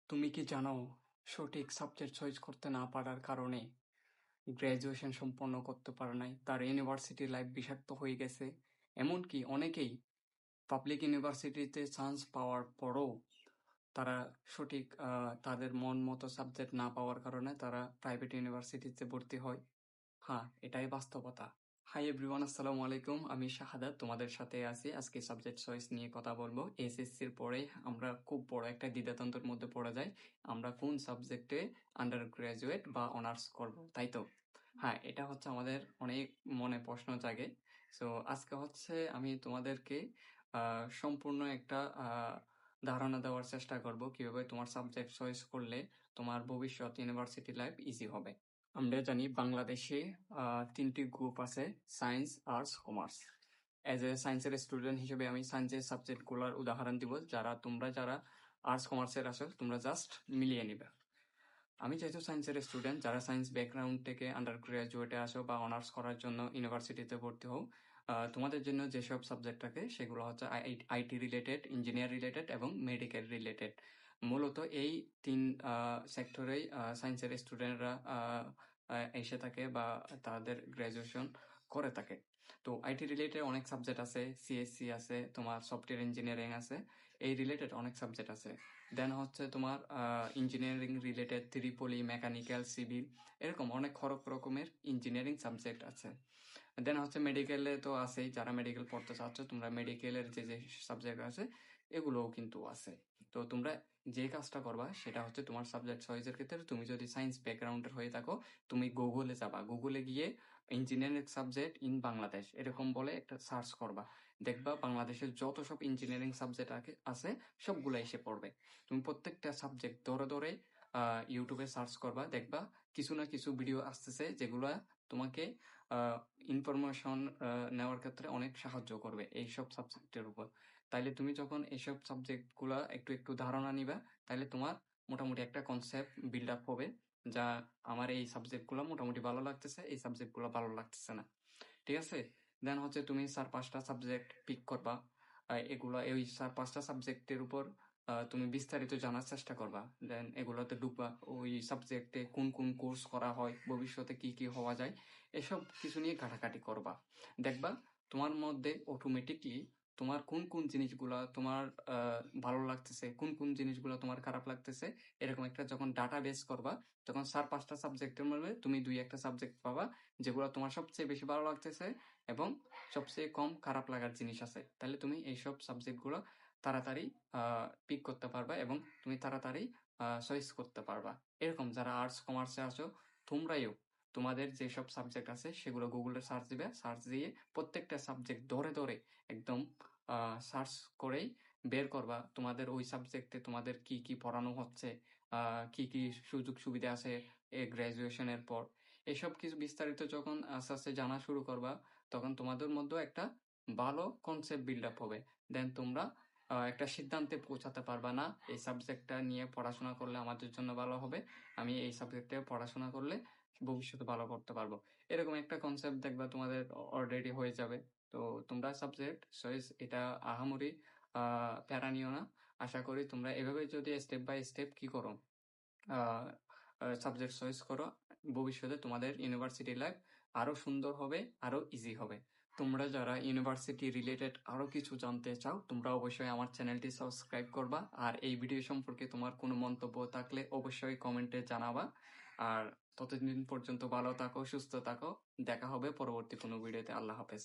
তুমি কি জানো, সঠিক সাবজেক্ট চয়েস করতে না পারার কারণে গ্র্যাজুয়েশন সম্পন্ন করতে পারে নাই, তার ইউনিভার্সিটি লাইফ বিষাক্ত হয়ে গেছে। এমনকি অনেকেই পাবলিক ইউনিভার্সিটিতে চান্স পাওয়ার পরও তারা সঠিক তাদের মন মতো সাবজেক্ট না পাওয়ার কারণে তারা প্রাইভেট ইউনিভার্সিটিতে ভর্তি হয়। হ্যাঁ, এটাই বাস্তবতা। হাই এভরিওয়ান, আসসালামু আলাইকুম। আমি শাহাদাত তোমাদের সাথে আছি। আজকে সাবজেক্ট চয়েস নিয়ে কথা বলবো। এসএসসির পরে আমরা খুব বড় একটা দ্বিধাদ্বন্দ্বের মধ্যে পড়ে যাই, আমরা কোন সাবজেক্টে আন্ডার গ্রাজুয়েট বা অনার্স করব, তাই তো? হ্যাঁ, এটা হচ্ছে আমাদের অনেক মনে প্রশ্ন জাগে। সো আজকে হচ্ছে আমি তোমাদেরকে সম্পূর্ণ একটা ধারণা দেওয়ার চেষ্টা করব কিভাবে তোমার সাবজেক্ট চয়েস করলে তোমার ভবিষ্যৎ ইউনিভার্সিটি লাইফ ইজি হবে। আমরা জানি বাংলাদেশে তিনটি গ্রুপ আছে: science, arts, commerce. As a সায়েন্সের স্টুডেন্ট হিসেবে আমি সায়েন্সের সাবজেক্টগুলোর উদাহরণ দিব। যারা আর্টস কমার্সের আসো, তোমরা জাস্ট মিলিয়ে নিবে। আমি যেহেতু সায়েন্সের স্টুডেন্ট, যারা সায়েন্স ব্যাকগ্রাউন্ড থেকে আন্ডার গ্রাজুয়েটে আসো বা অনার্স করার জন্য ইউনিভার্সিটিতে ভর্তি হও, তোমাদের জন্য যেসব সাবজেক্ট থাকে সেগুলো হচ্ছে আইটি রিলেটেড, ইঞ্জিনিয়ার রিলেটেড এবং মেডিকেল রিলেটেড। মূলত এই তিন সেক্টরেই সায়েন্সের স্টুডেন্টরা এসে থাকে বা তাদের গ্রাজুয়েশন করে থাকে। তো আইটি রিলেটেড অনেক সাবজেক্ট আছে, সিএসসি আছে, তোমার সফটওয়্যার ইঞ্জিনিয়ারিং আছে, এই রিলেটেড অনেক সাবজেক্ট আছে। দেন হচ্ছে তোমার ইঞ্জিনিয়ারিং রিলেটেড ত্রিপলি, মেকানিক্যাল, সিভিল, এরকম অনেক রকমের ইঞ্জিনিয়ারিং সাবজেক্ট আছে। দেন হচ্ছে মেডিকেলে তো আছেই, যারা মেডিকেল পড়তে চাচ্ছ তোমরা মেডিকেলের যে সাবজেক্ট আছে এগুলোও কিন্তু আছে। তো তোমরা যে কাজটা করবা সেটা হচ্ছে তোমার সাবজেক্ট চয়েসের ক্ষেত্রে, তুমি যদি সায়েন্স ব্যাকগ্রাউন্ডের হয়ে থাকো, তুমি গুগলে যাবা, গুগলে গিয়ে ইঞ্জিনিয়ারিং সাবজেক্ট ইন বাংলাদেশ এরকম বলে একটা সার্চ করবা। দেখবা বাংলাদেশের যত সব ইঞ্জিনিয়ারিং সাবজেক্ট আছে সবগুলো এসে পড়বে। তুমি প্রত্যেকটা সাবজেক্ট ধরে ধরে ইউটিউবে সার্চ করবা, দেখবা কিছু না কিছু ভিডিও আসতেছে যেগুলো তোমাকে ইনফরমেশন নেওয়ার ক্ষেত্রে অনেক সাহায্য করবে এইসব সাবজেক্টের উপর। তাইলে তুমি যখন এইসব সাবজেক্টগুলো একটু একটু ধারণা নিবা, তাহলে তোমার মোটামুটি একটা কনসেপ্ট বিল্ড আপ হবে, যা আমার এই সাবজেক্টগুলো মোটামুটি ভালো লাগতেছে, এই সাবজেক্টগুলো ভালো লাগতেছে না। ঠিক আছে? দেন হচ্ছে তুমি 4-5টা সাবজেক্ট পিক করবা। এই 4-5টা সাবজেক্টের উপর তুমি বিস্তারিত জানার চেষ্টা করবা। দেন এগুলোতে ঢুকবা, ওই সাবজেক্টে কোন কোন কোর্স করা হয়, ভবিষ্যতে কি কি হওয়া যায়, এসব কিছু নিয়ে ঘাটাঘাটি করবা। দেখবা তোমার মধ্যে অটোমেটিকলি তোমার কোন কোন জিনিসগুলা তোমার ভালো লাগতেছে, কোন কোন জিনিসগুলো তোমার খারাপ লাগতেছে, এরকম একটা যখন ডাটা বেস করবা, তখন 4-5টা সাবজেক্টের মধ্যে তুমি 2-1টা সাবজেক্ট পাবা যেগুলো তোমার সবচেয়ে বেশি ভালো লাগতেছে এবং সবচেয়ে কম খারাপ লাগার জিনিস আছে। তাহলে তুমি এইসব সাবজেক্টগুলো তাড়াতাড়ি পিক করতে পারবা এবং তুমি তাড়াতাড়ি চয়েস করতে পারবা। এরকম যারা আর্টস কমার্সে আছো, তোমরাও তোমাদের যেসব সাবজেক্ট আছে সেগুলো গুগলে সার্চ দিবে, সার্চ দিয়ে প্রত্যেকটা সাবজেক্ট ধরে ধরে একদম সার্চ করেই বের করবা তোমাদের ওই সাবজেক্টে তোমাদের কি কি পড়ানো হচ্ছে, কি কি সুযোগ সুবিধা আছে গ্রাজুয়েশনের পর। এসব কিছু বিস্তারিত যখন আস্তে আস্তে জানা শুরু করবা, তখন তোমাদের মধ্যেও একটা ভালো কনসেপ্ট বিল্ড আপ হবে। দেন তোমরা একটা সিদ্ধান্তে পৌঁছাতে পারবা, না এই সাবজেক্টটা নিয়ে পড়াশোনা করলে আমাদের জন্য ভালো হবে, আমি এই সাবজেক্টে পড়াশোনা করলে ভবিষ্যতে ভালো করতে পারবো। এরকম একটা কনসেপ্ট দেখবা তোমাদের অলরেডি হয়ে যাবে। তো তোমরা সাবজেক্ট চয়েস এটা আহামরি প্যারা নিও না। আশা করি তোমরা এভাবে যদি স্টেপ বাই স্টেপ কি করো, সাবজেক্ট চয়েস করো, ভবিষ্যতে তোমাদের ইউনিভার্সিটি লাইফ আরো সুন্দর হবে, আরো ইজি হবে। তোমরা যারা ইউনিভার্সিটি রিলেটেড আরো কিছু জানতে চাও, তোমরা অবশ্যই আমার চ্যানেলটি সাবস্ক্রাইব করবা। আর এই ভিডিও সম্পর্কে তোমার কোনো মন্তব্য থাকলে অবশ্যই কমেন্টে জানাবা। আর ততদিন পর্যন্ত ভালো থাকো, সুস্থ থাকো। দেখা হবে পরবর্তী কোনো ভিডিওতে। আল্লাহ হাফেজ।